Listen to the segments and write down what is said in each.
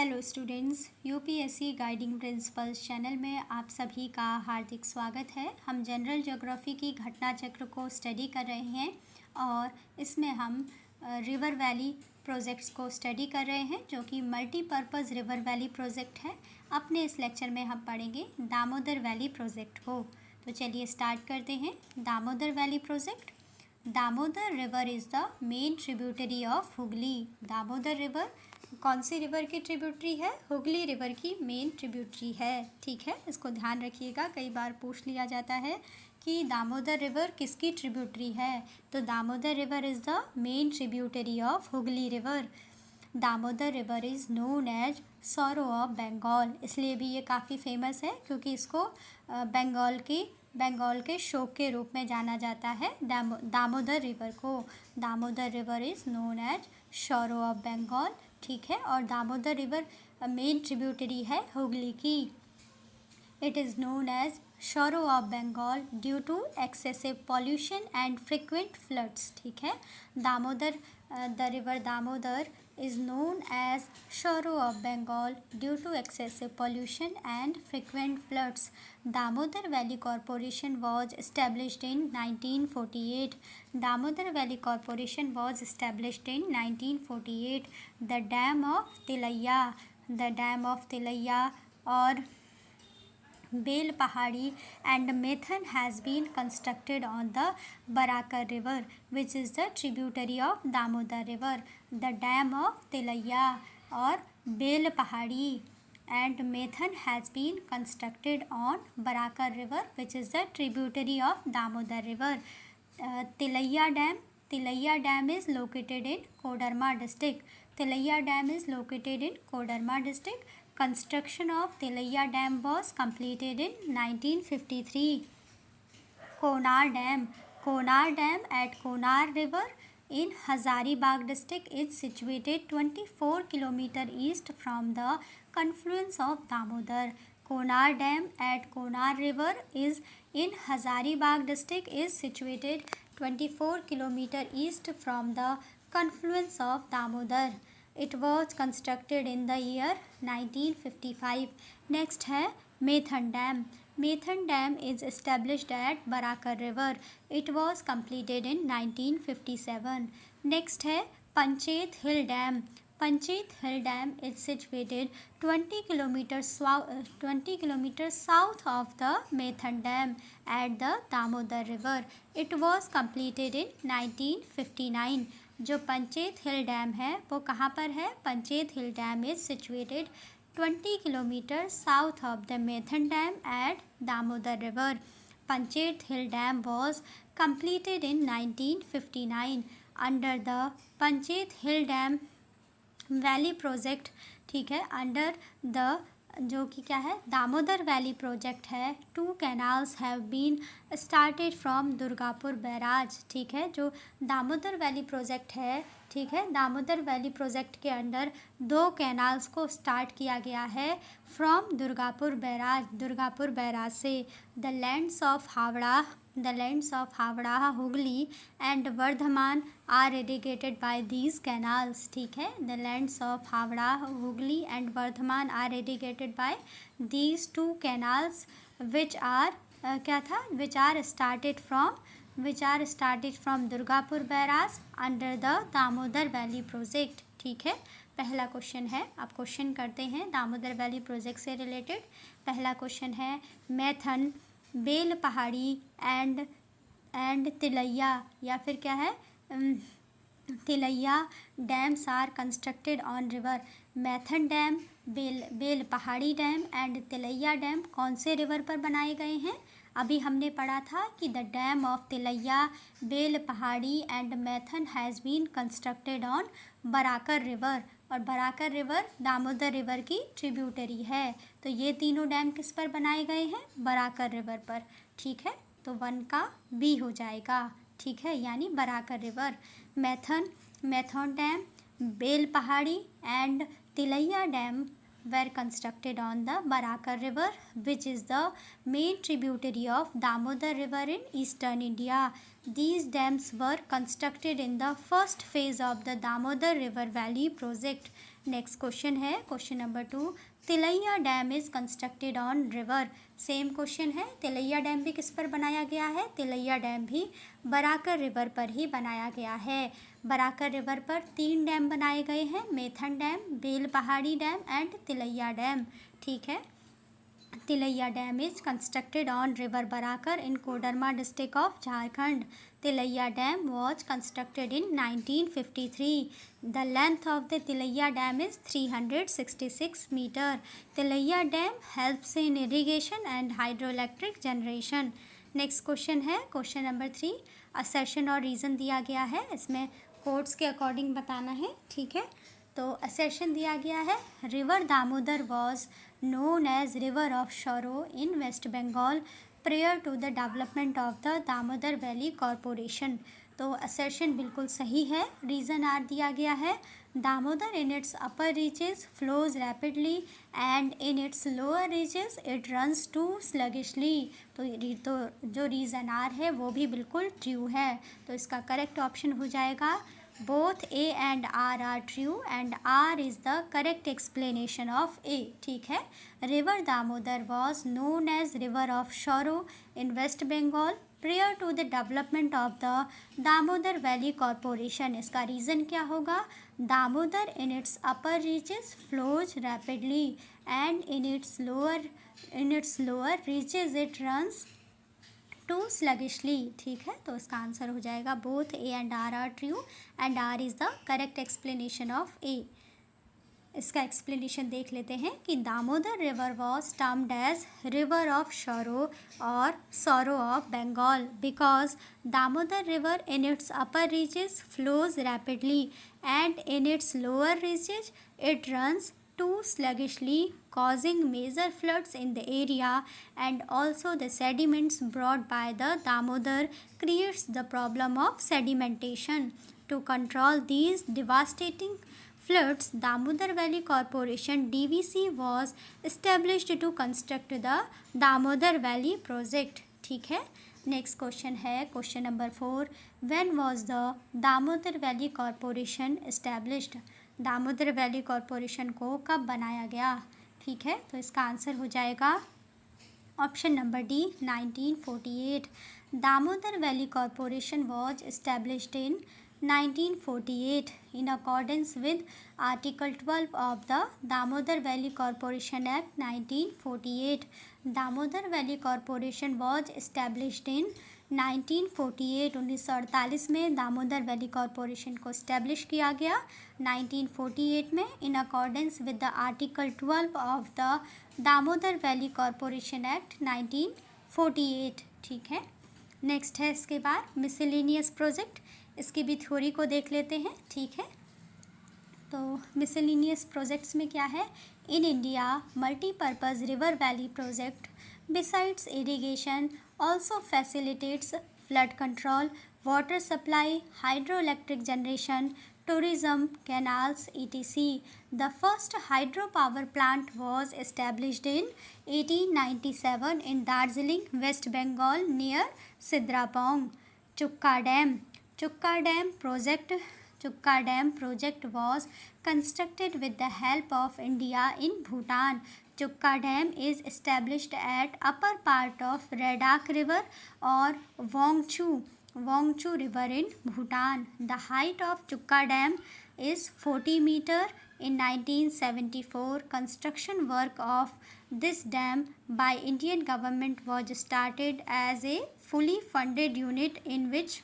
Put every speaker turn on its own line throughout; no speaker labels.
Hello students, UPSC guiding principles channel में आप सभी का हार्दिक स्वागत है। हम जनरल ज्योग्राफी की घटना चक्र को स्टडी कर रहे हैं और इसमें हम रिवर वैली प्रोजेक्ट्स को स्टडी कर रहे हैं जो कि मल्टीपर्पज़ रिवर वैली प्रोजेक्ट है। अपने इस लेक्चर में हम पढ़ेंगे दामोदर वैली प्रोजेक्ट को। तो चलिए स्टार्ट करते हैं। Damodar valley project. Damodar river is the main tributary of Hooghly. Damodar river कौन सी रिवर की ट्रिब्यूटरी है? हुगली रिवर की मेन ट्रिब्यूटरी है। ठीक है, इसको ध्यान रखिएगा, कई बार पूछ लिया जाता है कि दामोदर रिवर किसकी ट्रिब्यूटरी है। तो Damodar river is the main tributary of Hooghly river. Damodar river is known as sorrow of Bengal, इसलिए भी ये काफ़ी फेमस है क्योंकि इसको बंगाल के शोक के रूप में जाना जाता है। दामोदर रिवर को Damodar river is known as sorrow of Bengal. ठीक है, और दामोदर रिवर मेन ट्रिब्यूटरी है हुगली की। It is known as sorrow of Bengal due to excessive pollution and frequent floods. ठीक है, Damodar the river Damodar is known as sorrow of Bengal due to excessive pollution and frequent floods. Damodar Valley Corporation was established in 1948. Damodar Valley Corporation was established in 1948. The Dam of Tilaiya or Bel Pahadi and Methan has been constructed on the Barakar River, which is the tributary of Damodar River. The dam of Tilaiya or Bel Pahadi and Methan has been constructed on Barakar River, which is the tributary of Damodar River. Tilaiya Dam is located in Kodarma district. Tilaiya Dam is located in Kodarma district. Construction of Tilaiya Dam was completed in 1953. Konar Dam at Konar River in Hazaribagh district is situated 24 km east from the confluence of Damodar. Konar Dam at Konar River is in Hazaribagh district is situated 24 km east from the confluence of Damodar. It was constructed in the year 1955. Next है Methan Dam. Methan Dam is established at Barakar River. It was completed in 1957. Next है Panchayat Hill Dam. Panchayat Hill Dam is situated 20 kilometers south of the Methan Dam at the Damodar River. It was completed in 1959. जो Panchet hill dam है वो कहाँ पर है? Panchet hill dam is situated 20 kilometre south of the Maithon dam at Damodar river. Panchet hill dam was completed in 1959 under the Panchet hill dam valley project. ठीक है, under the जो कि क्या है दामोदर वैली प्रोजेक्ट है. 2 canals have been started from Durgapur barrage. ठीक है, जो दामोदर वैली प्रोजेक्ट है, ठीक है, दामोदर वैली प्रोजेक्ट के अंडर 2 कैनाल्स को स्टार्ट किया गया है फ्रॉम दुर्गापुर बैराज से. The lands of Howrah Hooghly and Bardhaman are irrigated by these canals. ठीक है, the lands of Howrah Hooghly and Bardhaman are irrigated by these 2 canals which are started from Durgapur barrage under the Damodar valley project. ठीक है, पहला क्वेश्चन है, आप क्वेश्चन करते हैं दामोदर वैली प्रोजेक्ट से रिलेटेड. पहला क्वेश्चन है मैथन, बेल पहाड़ी एंड तिलैया या फिर क्या है Tilaiya dams are constructed on river. Maithon dam, bell Pahari dam and Tilaiya dam कौन से रिवर पर बनाए गए हैं? अभी हमने पढ़ा था कि the dam of Tilaiya, bell पहाड़ी and Maithon has been constructed on Barakar river. और बराकर रिवर दामोदर रिवर की ट्रिब्यूटरी है. तो ये तीनों डैम किस पर बनाए गए हैं? बराकर रिवर पर. ठीक है, तो 1 का बी हो जाएगा. ठीक है, यानी Barakar river. Maithon dam, bell पहाड़ी and Tilaiya dam were constructed on the Barakar River, which is the main tributary of Damodar River in eastern India. These dams were constructed in the first phase of the Damodar River Valley project. Next question है question number 2, Tilaiya dam is constructed on river. Same question है, Tilaiya dam भी किस पर बनाया गया है? Tilaiya dam भी Barakar river पर ही बनाया गया है। बराकर रिवर पर 3 डैम बनाए गए हैं, Maithon dam, bell Pahari dam and Tilaiya dam. ठीक है, Tilaiya dam is constructed on river Barakar in Koderma district of Jharkhand. Tilaiya dam was constructed in 1953. The length of the Tilaiya Dam is 366 meter. Tilaiya Dam helps in irrigation and hydroelectric generation. Next question है question number 3, assertion और reason दिया गया है, इसमें quotes के according बताना है। ठीक है, तो असर्शन दिया गया है, river Damodar was known as river of sorrow in West Bengal prior to the development of the Damodar valley corporation. तो असर्शन बिल्कुल सही है। रीज़न आर दिया गया है, Damodar in its upper reaches flows rapidly and in its lower reaches it runs too sluggishly। तो जो reason are है वो भी बिल्कुल ट्रू है, तो इसका करेक्ट ऑप्शन हो जाएगा both A and R are true and R is the correct explanation of A. ठीक है, river Damodar was known as river of sorrow in West Bengal prior to the development of the Damodar valley corporation. इसका reason क्या होगा? Damodar in its upper reaches flows rapidly and in its lower reaches it runs too sluggishly. ठीक है, तो इसका answer हो जाएगा both A and R are true and R is the correct explanation of A. इसका explanation देख लेते हैं कि Damodar river was termed as river of sorrow और sorrow of Bengal because Damodar river in its upper reaches flows rapidly and in its lower reaches it runs too sluggishly, causing major floods in the area, and also the sediments brought by the Damodar creates the problem of sedimentation. To control these devastating floods, Damodar Valley Corporation (DVC) was established to construct the Damodar Valley Project. ठीक है, next question है question number 4, when was the Damodar valley corporation established. Damodar valley corporation को कब बनाया गया? ठीक है, तो इसका आंसर हो जाएगा option number D 1948। Damodar valley corporation was established in 1948 in accordance with Article 12 of the Damodar Valley Corporation Act 1948. Damodar Valley Corporation was established in 1948। 1948 में दामोदर वैली कॉरपोरेशन को इस्टेब्लिश किया गया 1948 में in accordance with the article 12 of the Damodar valley corporation act 1948। ठीक है, next है इसके बाद मिसलेनियस प्रोजेक्ट, इसकी भी थ्योरी को देख लेते हैं। ठीक है, तो मिसलेनियस प्रोजेक्ट्स में क्या है? In India multipurpose river valley project besides irrigation also facilitates flood control, water supply, hydroelectric generation, tourism, canals, etc. The first hydropower plant was established in 1897 in Darjeeling, West Bengal near Sidrapong. Chukka Dam. Chukka Dam project was constructed with the help of India in Bhutan. Chukka Dam is established at upper part of Radak River or Wangchu River in Bhutan. The height of Chukka Dam is 40 meter. In 1974, construction work of this dam by Indian government was started as a fully funded unit in which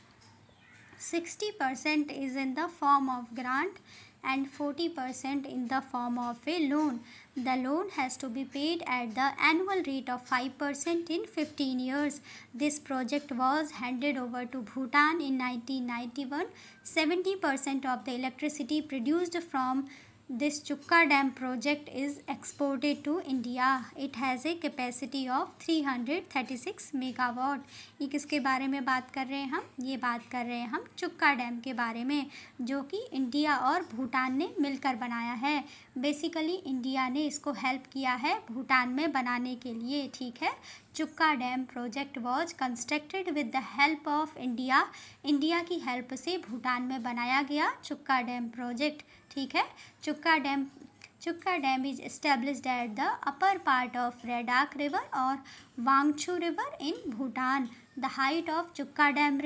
60% is in the form of grant and 40% in the form of a loan. The loan has to be paid at the annual rate of 5% in 15 years. This project was handed over to Bhutan in 1991. 70% of the electricity produced from this Chukka Dam project is exported to India. It has a capacity of 336 megawatt. ये किसके बारे में बात कर रहे हैं हम? ये बात कर रहे हैं हम चुक्का डैम के बारे में, जो कि इंडिया और भूटान ने मिलकर बनाया है। बेसिकली इंडिया ने इसको हेल्प किया है भूटान में बनाने के लिए। ठीक है, Chukha dam project was constructed with the help of India. India की हेल्प से भूटान में बनाया गया चुक्का डैम प्रोजेक्ट। ठीक है। Chukha dam is established at the upper part of Raidak river और Wangchu river in Bhutan. The height of Chukha dam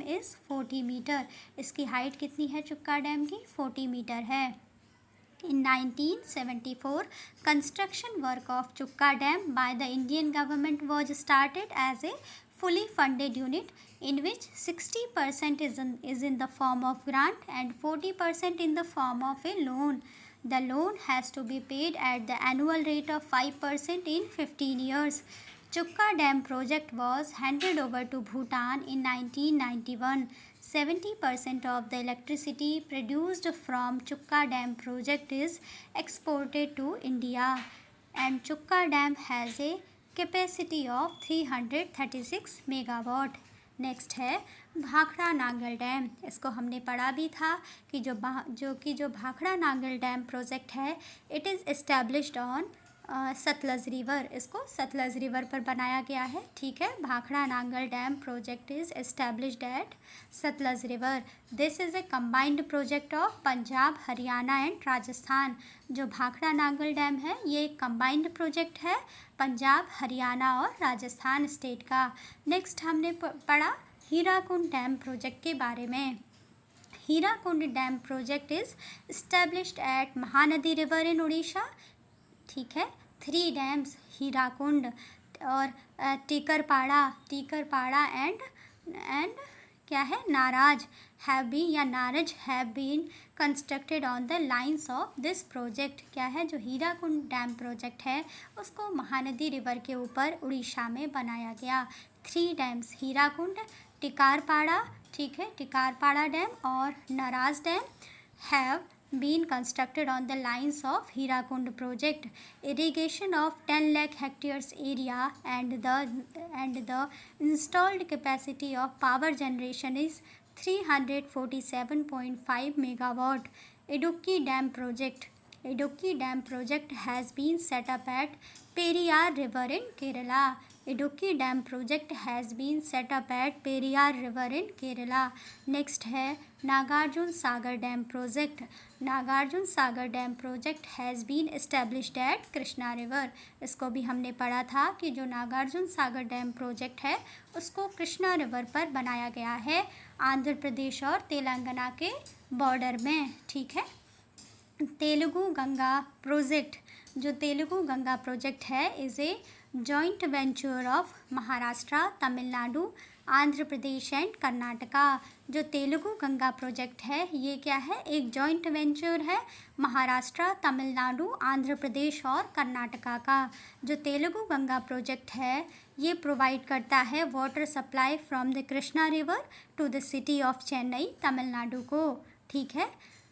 is 40 metre. इसकी हाइट कितनी है चुक्का डैम की? 40 मीटर है। In 1974, construction work of Chukka Dam by the Indian government was started as a fully funded unit in which 60% is in the form of grant and 40% in the form of a loan. The loan has to be paid at the annual rate of 5% in 15 years. Chukka Dam project was handed over to Bhutan in 1991. 70% of the electricity produced from Chukka Dam project is exported to India, and Chukka Dam has a capacity of 336 megawatt. Next है Bhakra Nangal dam. इसको हमने पढ़ा भी था कि जो Bhakra Nangal dam project है, it is established on Sutlej river. इसको सतलज रिवर पर बनाया गया है, ठीक है। Bhakra Nangal dam project is established at Sutlej river. This is a combined project of Punjab, Haryana and Rajasthan. जो भाखड़ा नांगल डैम है ये एक कंबाइंड प्रोजेक्ट है पंजाब, हरियाणा और राजस्थान स्टेट का। नेक्स्ट हमने पढ़ा हीराकुंड डैम प्रोजेक्ट के बारे में। Hirakud dam project is established at Mahanadi river in Orissa, ठीक है। 3 डैम्स हीराकुंड और टीकरपाड़ा एंड क्या है नाराज have been constructed on the lines of this project. क्या है जो हीराकुंड डैम प्रोजेक्ट है उसको महानदी रिवर के ऊपर उड़ीसा में बनाया गया। 3 डैम्स हीराकुंड, टिकारपाड़ा, ठीक है, टिकारपाड़ा डैम और नाराज dam have been constructed on the lines of Hirakund project. Irrigation of 10 lakh hectares area and the installed capacity of power generation is 347.5 megawatt. Idukki Dam project has been set up at Periyar River in Kerala. Idukki Dam project has been set up at Periyar River in Kerala. Next है Nagarjuna Sagar dam project. Nagarjuna Sagar dam project has been established at Krishna river. इसको भी हमने पढ़ा था कि जो Nagarjuna Sagar dam project है उसको कृष्णा रिवर पर बनाया गया है आंध्र प्रदेश और तेलंगाना के बॉर्डर में, ठीक है। तेलुगु गंगा प्रोजेक्ट, जो तेलुगु गंगा प्रोजेक्ट है is a joint venture of Maharashtra, Tamil Nadu, Andhra Pradesh and Karnataka. जो तेलुगु गंगा प्रोजेक्ट है ये क्या है? एक जॉइंट वेंचर है महाराष्ट्र, तमिलनाडु, आंध्र प्रदेश और कर्नाटका का। जो तेलुगु गंगा प्रोजेक्ट है ये प्रोवाइड करता है water supply from the Krishna river to the city of Chennai, Tamil Nadu को, ठीक है।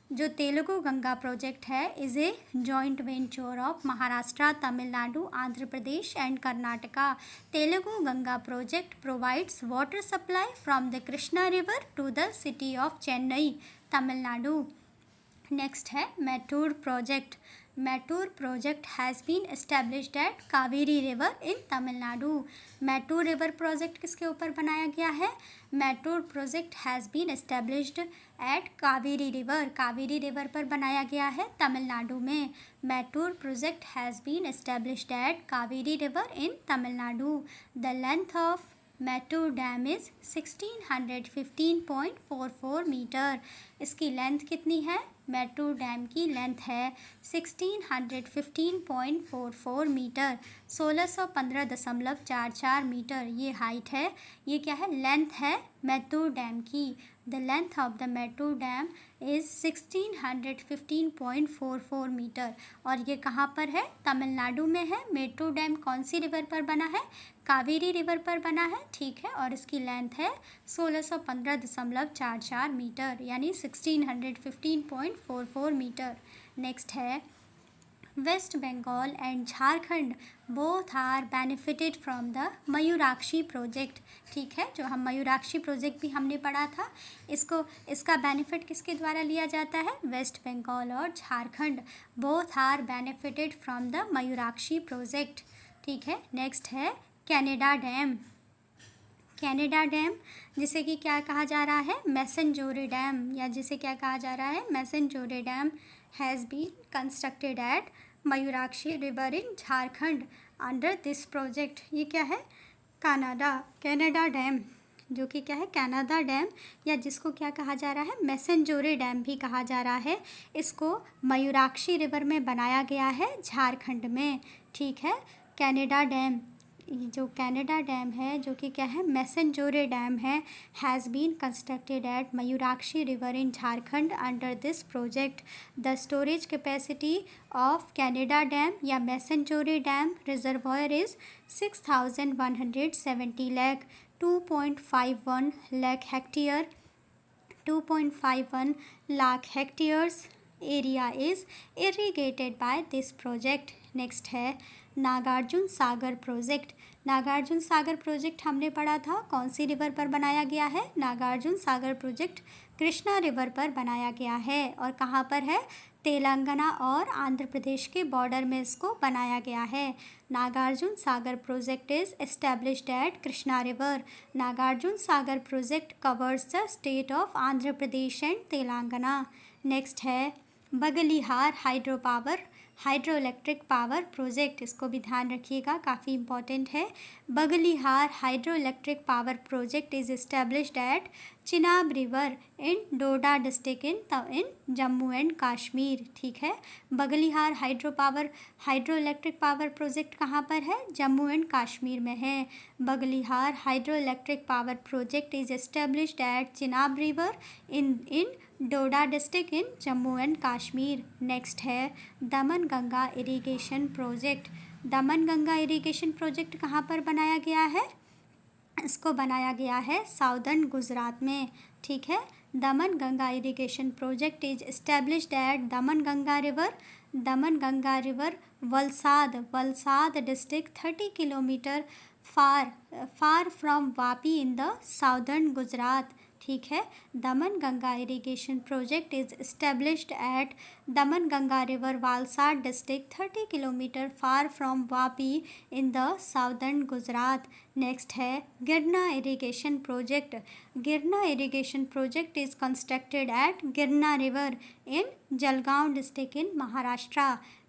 जो तेलुगु गंगा प्रोजेक्ट है is a joint venture of Maharashtra, Tamil Nadu, Andhra Pradesh and Karnataka. Telugu Ganga project provides water supply from the Krishna river to the city of Chennai, Tamil Nadu. Next है Mettur project. Mettur project has been established at Kaveri river in Tamil Nadu. Mettur river project किसके ऊपर बनाया गया है? Mettur project has been established at Kaveri river पर बनाया गया है तमिलनाडु में। Mettur project has been established at Kaveri river in Tamil Nadu. The length of Mettur dam is 1615.44 metre. इसकी लेंथ कितनी है? मैटूर डैम की लेंथ है 1615.44 मीटर, 1615.44 मीटर ये हाइट है। ये क्या है? लेंथ है मैटूर डैम की। The length of the Mettur dam is 1615.44 metre. और ये कहाँ पर है? तमिलनाडु में है। मैटूर डैम कौन सी रिवर पर बना है? कावेरी रिवर पर बना है, ठीक है। और इसकी लेंथ है 1615.44 मीटर यानी 1615.44 मीटर। नेक्स्ट है west Bengal and Jharkhand both are benefited from the Mayurakshi project, ठीक है। जो हम मयूराक्षी प्रोजेक्ट भी हमने पढ़ा था, इसका बेनिफिट किसके द्वारा लिया जाता है? वेस्ट बंगाल और Jharkhand both are benefited from the Mayurakshi project, ठीक है। नेक्स्ट है कैनेडा डैम। कैनेडा डैम, जिसे कि क्या कहा जा रहा है, मैसेंजोरे डैम, या जिसे क्या कहा जा रहा है, Massanjore dam has been constructed at Mayurakshi river in Jharkhand under this project. ये क्या है, कैनेडा डैम, जो कि क्या है, कनाडा डैम, या जिसको क्या कहा जा रहा है, मैसेंजोरे डैम भी कहा जा रहा है। इसको मयूराक्षी रिवर में बनाया गया है झारखंड में। ठीक है, कैनेडा डैम, जो कैनेडा डैम है, जो कि क्या है, मैसेंजोरे डैम है, has been constructed at Mayurakshi river in Jharkhand under this project. The storage capacity of Canada dam या Massanjore dam reservoir is 6,170 lakh 2.51 lakh hectare 2.51 lakh hectares area is irrigated by this project. Next है Nagarjuna Sagar project. Nagarjuna Sagar project हमने पढ़ा था, कौन सी river पर बनाया गया है, नागार्जुन सागर प्रोजेक्ट कृष्णा रिवर पर बनाया गया है। और कहाँ पर है, तेलंगाना और आंध्र प्रदेश के बॉर्डर में इसको बनाया गया है। Nagarjuna Sagar project is established at Krishna river. Nagarjuna Sagar project covers the state of Andhra Pradesh and Telangana. Next है Baglihar hydro electric power project. इसको भी ध्यान रखिएगा, काफ़ी इंपॉर्टेंट है। Baglihar hydro electric power project is established at Chenab river in Doda district in Jammu and Kashmir. ठीक है, Baglihar hydro electric power project कहाँ पर है, जम्मू एंड कश्मीर में है। Baglihar hydro electric power project is established at Chenab river in Doda district in Jammu and Kashmir. Next है Daman Ganga irrigation project. दमन Ganga irrigation project कहाँ पर बनाया गया है, इसको बनाया गया है साउदर्न गुजरात में। ठीक है, Daman Ganga irrigation project is established at Daman Ganga river Valsad district 30 kilometre far from Vapi in the southern Gujarat. ठीक है, Daman Ganga irrigation project is established at Daman Ganga river Valsad district 30 kilometre far from Vapi in the southern Gujarat. Next है Girna irrigation project. Girna irrigation project is constructed at Girna river in Jalgaon district in Maharashtra.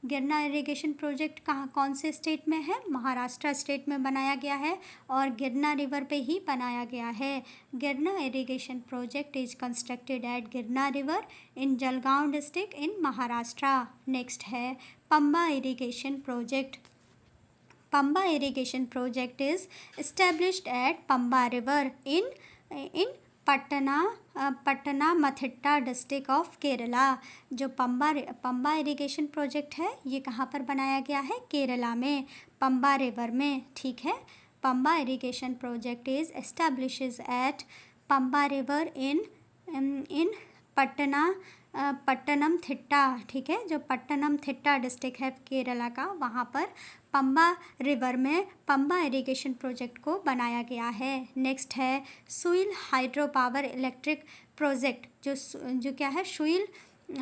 Girna irrigation project कौन से state में है, Maharashtra state में बनाया गया है और गिरना रिवर पे ही बनाया गया है। Girna irrigation project is constructed at Girna river in Jalgaon district in Maharashtra. Next है Pamba irrigation project. Pamba irrigation project is established at Pamba river in Pathanamthitta district of Kerala. जो पंबा इरिगेशन प्रोजेक्ट है, ये कहाँ पर बनाया गया है, केरला में, पंबा रिवर में। ठीक है, Pamba irrigation project is establishes at Pamba river in Pathanamthitta. ठीक है, जो पट्टनमथिट्टा डिस्ट्रिक्ट है केरला का, वहाँ पर पंबा रिवर में पंबा इरिगेशन प्रोजेक्ट को बनाया गया है। नेक्स्ट है Siul hydro power electric project. जो क्या है, Siul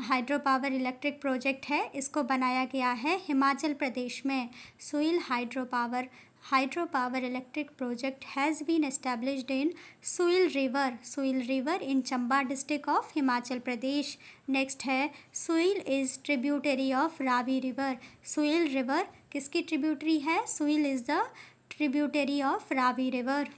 hydro power electric project है, इसको बनाया गया है हिमाचल प्रदेश में। Siul hydro power electric project has been established in Siul river in Chamba district of Himachal Pradesh. Next है Siul is tributary of Ravi river. Siul river किसकी ट्रिब्यूटरी है, Siul is the tributary of Ravi river.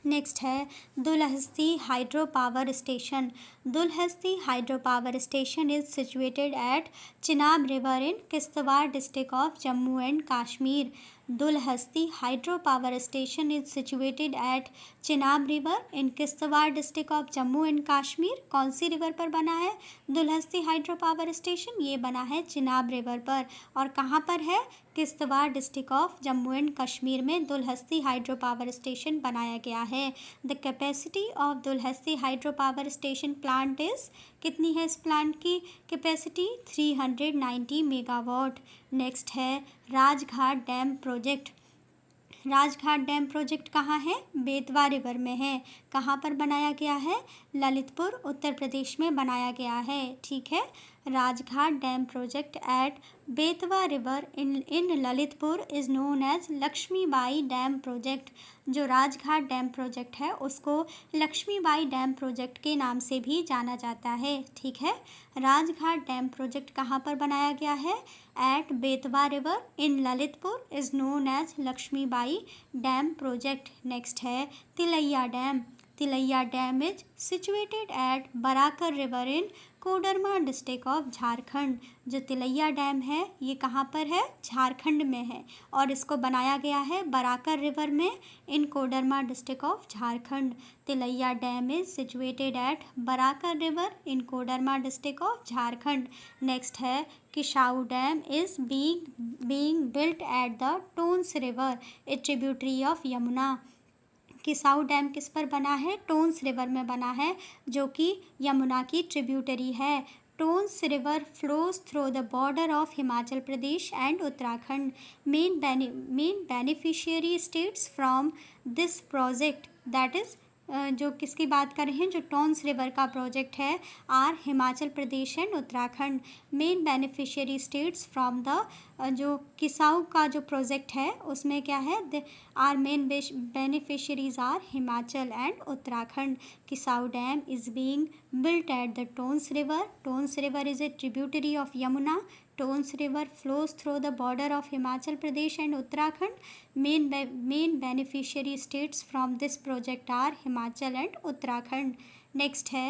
Next है Dulhasti hydro power station. Dulhasti hydro power station is situated eight Chenab river in Kishtwar district of Jammu and Kashmir. Dulhasti hydro power station is situated eight Chenab river in Kishtwar district of Jammu and Kashmir. कौन सी river पर बना है Dulhasti hydro power station, ये बना है Chenab river पर। और कहाँ पर है, Kishtwar district of Jammu and Kashmir में दुलहस्ती हाइड्रो पावर स्टेशन बनाया गया है। The capacity of Dulhasti hydro power station plant is, कितनी है इस प्लांट की कैपेसिटी, 390 मेगावाट। नेक्स्ट है Rajghat dam project. Rajghat dam project कहाँ है, बेतवा रिवर में है। कहाँ पर बनाया गया है, ललितपुर उत्तर प्रदेश में बनाया गया है। ठीक है, Rajghat dam project at Betwa river in Lalitpur is known as Laxmibai dam project. जो राजघाट डैम प्रोजेक्ट है उसको लक्ष्मीबाई डैम प्रोजेक्ट के नाम से भी जाना जाता है। ठीक है, राजघाट डैम प्रोजेक्ट कहाँ पर बनाया गया है? At Betwa river in Lalitpur is known as Laxmibai dam project. Next है Tilaiya dam. Tilaiya dam is situated at Barakar river in Koderma district of Jharkhand. जो तिलैया डैम है ये कहाँ पर है? झारखंड में है और इसको बनाया गया है बराकर रिवर में in Koderma district of Jharkhand. Tilaiya dam is situated at Barakar river in Koderma district of Jharkhand. Next है Kishau dam is being built at the Tons river a tributary of Yamuna. Kishau dam किस पर बना है? टोन्स रिवर में बना है जो कि यमुना की ट्रिब्यूटरी है। Tons river flows through the border of Himachal Pradesh and Uttarakhand. Main beneficiary states from this project that is जो किसकी बात कर रहे हैं? जो टोन्स रिवर का प्रोजेक्ट है are Himachal Pradesh and Uttarakhand. Main beneficiary states from the जो किसाऊ का जो प्रोजेक्ट है उसमें क्या है? Are main beneficiaries are Himachal and Uttarakhand. Kishau dam is being built at the Tons River. Tons River is a tributary of Yamuna. Tons River flows through the border of Himachal Pradesh and Uttarakhand. Main beneficiary states from this project are Himachal and Uttarakhand. Next है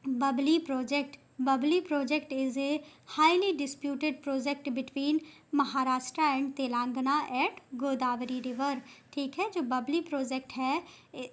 Bubbly Project. Bubbly Project is a highly disputed project between Maharashtra and Telangana at Godavari River. ठीक है, जो Babli project है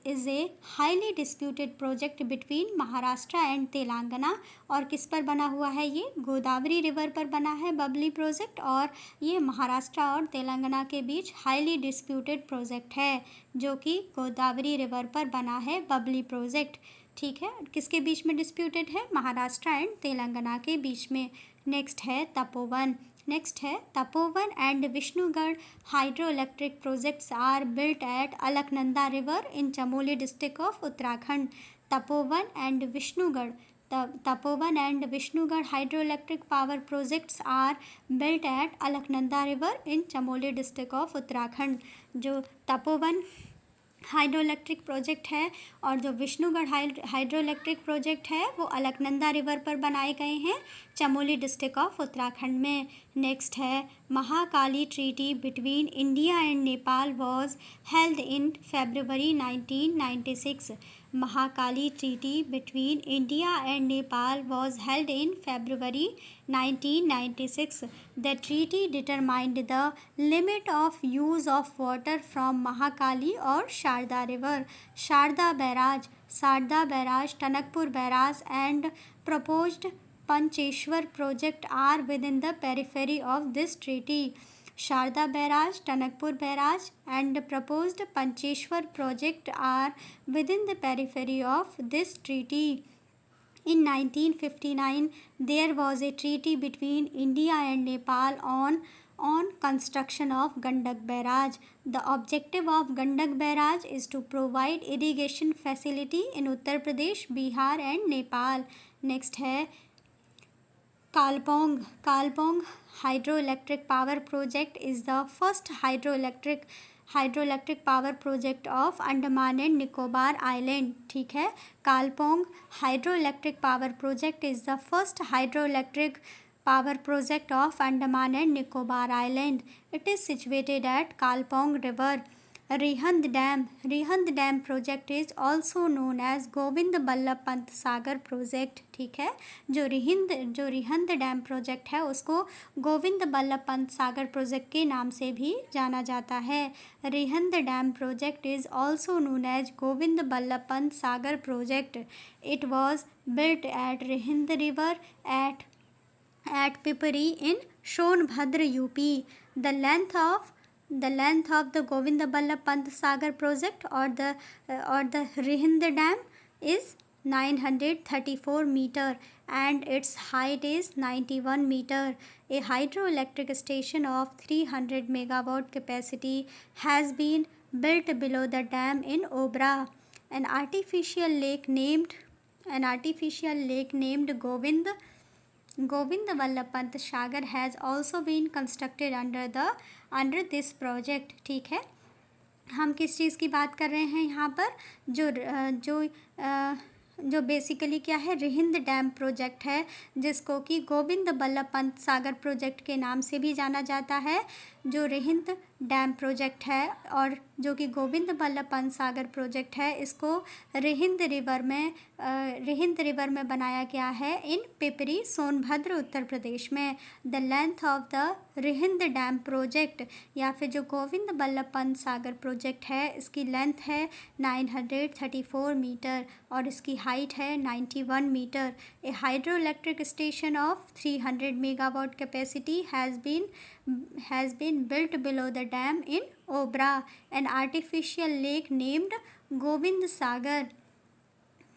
is a highly disputed project between Maharashtra and Telangana. और किस पर बना हुआ है? ये गोदावरी रिवर पर बना है बबली प्रोजेक्ट और ये महाराष्ट्र और तेलंगाना के बीच हाईली डिस्प्यूटेड प्रोजेक्ट है जो कि गोदावरी रिवर पर बना है बबली प्रोजेक्ट। ठीक है, किसके बीच में डिस्प्यूटेड है? महाराष्ट्र एंड तेलंगाना के बीच में। नेक्स्ट है तपोवन। नेक्स्ट है Tapovan and Vishnugad hydro electric projects are built at Alaknanda river in Chamoli district of Uttarakhand. Tapovan and Vishnugad hydro electric power projects are built at Alaknanda river in Chamoli district of Uttarakhand. जो तपोवन हाइड्रो इलेक्ट्रिक प्रोजेक्ट है और जो विष्णुगढ़ हाइड्रो इलेक्ट्रिक प्रोजेक्ट है वो Alaknanda river पर बनाए गए हैं चमोली डिस्ट्रिक्ट ऑफ उत्तराखंड में। नेक्स्ट है Mahakali treaty between India and Nepal was held in February 1996. Mahakali Treaty between India and Nepal was held in February 1996. The treaty determined the limit of use of water from Mahakali or Sharda River. Sharda Barrage, Tanakpur Barrage and proposed Pancheshwar project are within the periphery of this treaty. Sharda Barrage, Tanakpur Barrage and proposed Pancheshwar project are within the periphery of this treaty. In 1959, there was a treaty between India and Nepal on construction of Gandak Barrage. The objective of Gandak Barrage is to provide irrigation facility in Uttar Pradesh, Bihar and Nepal. Next है Kalpong hydroelectric power project is the first hydroelectric power project of Andaman and Nicobar Island. ठीक है, Kalpong hydroelectric power project is the first hydroelectric power project of Andaman and Nicobar Island. It is situated at Kalpong River. Rihand Dam project is also known as Govind Ballabh Pant Sagar project. ठीक है, जो Rihand dam project है उसको Govind Ballabh Pant Sagar project के नाम से भी जाना जाता है। Rihand dam project is also known as Govind Ballabh Pant Sagar project. It was built at Rihand river at Pipari in Sonbhadra UP. The length of the Govinda Ballabh Pant Sagar project or the Rihind Dam is 934 meter and its height is 91 meter. A hydroelectric station of 300 megawatt capacity has been built below the dam in Obra. An artificial lake named Govind Vallabh Pant Sagar has also been constructed under this project. ठीक है, हम किस चीज़ की बात कर रहे हैं यहाँ पर? जो बेसिकली क्या है, रिहिंद डैम प्रोजेक्ट है, जिसको कि गोविंद वल्लभ पंत सागर प्रोजेक्ट के नाम से भी जाना जाता है। जो रिहिंद डैम प्रोजेक्ट है और जो कि गोविंद वल्लभ पंत सागर प्रोजेक्ट है, इसको रिहिंद रिवर में बनाया गया है इन पिपरी सोनभद्र उत्तर प्रदेश में। The length of the Rihand dam project या फिर जो गोविंद वल्लभ पंत सागर प्रोजेक्ट है, इसकी लेंथ है 934 मीटर और इसकी हाइट है 91 metre. A hydro electric station of 300 megawatt capacity has been built below the dam in Obra, an artificial lake named Govind Sagar.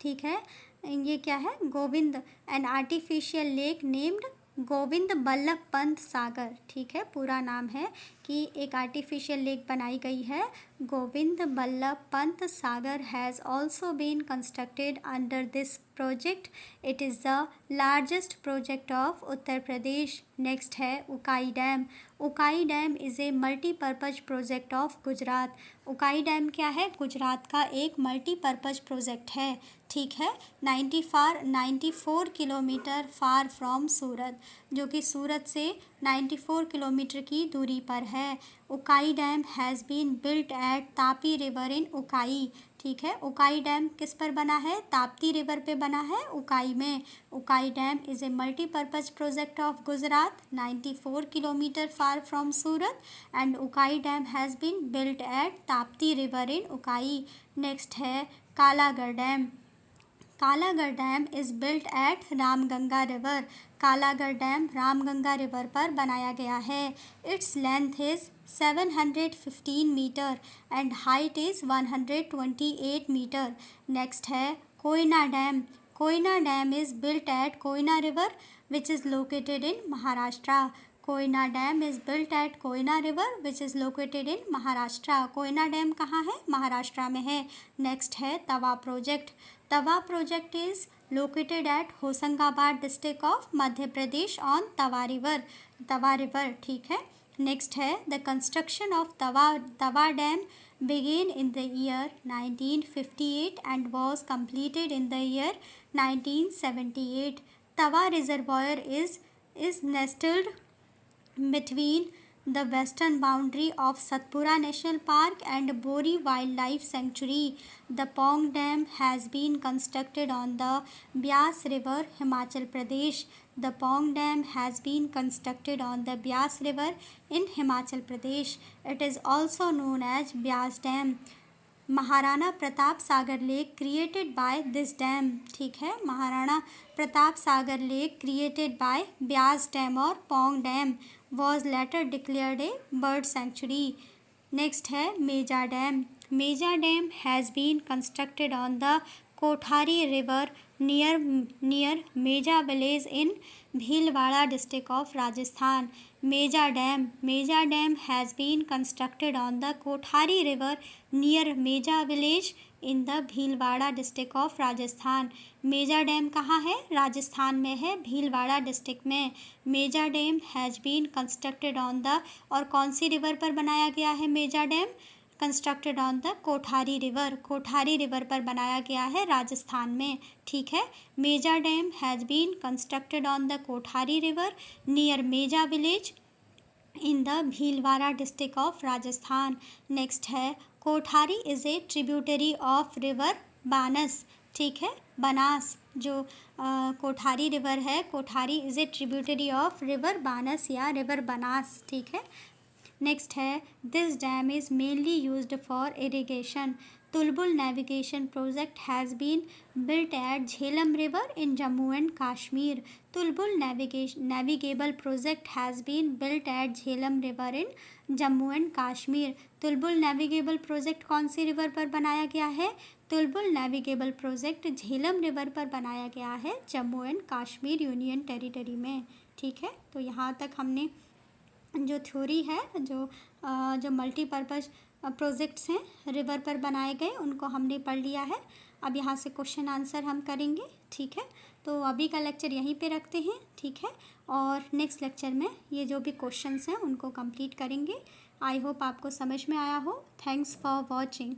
ठीक है, ये क्या है? Govind, an artificial lake named Govind Vallabh Pant Sagar. ठीक है, पूरा नाम है कि एक आर्टिफिशियल लेक बनाई गई है, Govind Vallabh Pant Sagar has also been constructed under this project. It is the largest project of Uttar Pradesh. Next है Ukai dam. Ukai dam is a multipurpose project of Gujarat. Ukai dam क्या है? गुजरात का एक मल्टीपर्पज़ प्रोजेक्ट है। ठीक है, 94 किलोमीटर फार फ्रॉम सूरत, जो कि सूरत से 94 किलोमीटर की दूरी पर है। Ukai dam has been built at Tapi river in Ukai. ठीक है, उकाई डैम किस पर बना है? ताप्ती रिवर पे बना है, उकाई में। Ukai dam is a multipurpose project of Gujarat, 94 kilometre far from Surat, and Ukai dam has been built at Tapti river in Ukai. Next है Kalagarh dam. Kalagarh dam is built at Ramganga river. Kalagarh dam Ramganga river पर बनाया गया है। Its length is 715 metre and height is 128 metre. Next है Koyna dam. Koyna dam is built at Koyna river which is located in Maharashtra. Koyna dam is built at Koyna river which is located in Maharashtra. Koyna dam कहाँ है? महाराष्ट्र में है। Next है Tawa project. Tawa project is located at Hoshangabad district of Madhya Pradesh on Tawa river. ठीक है, next है the construction of Tawa dam began in the year 1958 and was completed in the year 1978. Tawa reservoir is nestled between the western boundary of Satpura National Park and Bori Wildlife Sanctuary. The Pong Dam has been constructed on the Byas River, Himachal Pradesh. The Pong Dam has been constructed on the Byas River in Himachal Pradesh. It is also known as Byas Dam. Maharana Pratap Sagar lake created by this dam. ठीक है, Maharana Pratap Sagar lake created by Beas dam और Pong dam was later declared a bird sanctuary. Next है Meja dam. Meja dam has been constructed on the Kothari river near Meja village in Bhilwara district of Rajasthan. Meja dam has been constructed on the Kothari river near Meja village in the Bhilwara district of Rajasthan. Meja dam कहाँ है? राजस्थान में है, Bhilwara district में। Meja dam has been constructed on the, और कौन सी river पर बनाया गया है Meja dam? Constructed on the Kothari river पर बनाया गया है राजस्थान में। ठीक है, Meja dam has been constructed on the Kothari river near Meja village in the Bhilwara district of Rajasthan. Next है Kothari is a tributary of river Banas. ठीक है, बनास जो कोठारी रिवर है, Kothari is a tributary of river Banas या रिवर बनास। ठीक है, नेक्स्ट है this dam is mainly used for irrigation. Tulbul navigation project has been built at Jhelum river in Jammu and Kashmir. Tulbul navigable project has been built at Jhelum river in Jammu and Kashmir. Tulbul navigable project कौन सी river पर बनाया गया है? Tulbul navigable project Jhelum river पर बनाया गया है Jammu and Kashmir union territory में। ठीक है, तो यहाँ तक हमने जो थ्योरी है, जो मल्टीपर्पज़ प्रोजेक्ट्स हैं रिवर पर बनाए गए, उनको हमने पढ़ लिया है। अब यहाँ से क्वेश्चन आंसर हम करेंगे, ठीक है। तो अभी का लेक्चर यहीं पे रखते हैं, ठीक है। और नेक्स्ट लेक्चर में ये जो भी क्वेश्चंस हैं उनको कंप्लीट करेंगे। आई होप आपको समझ में आया हो। Thanks for watching.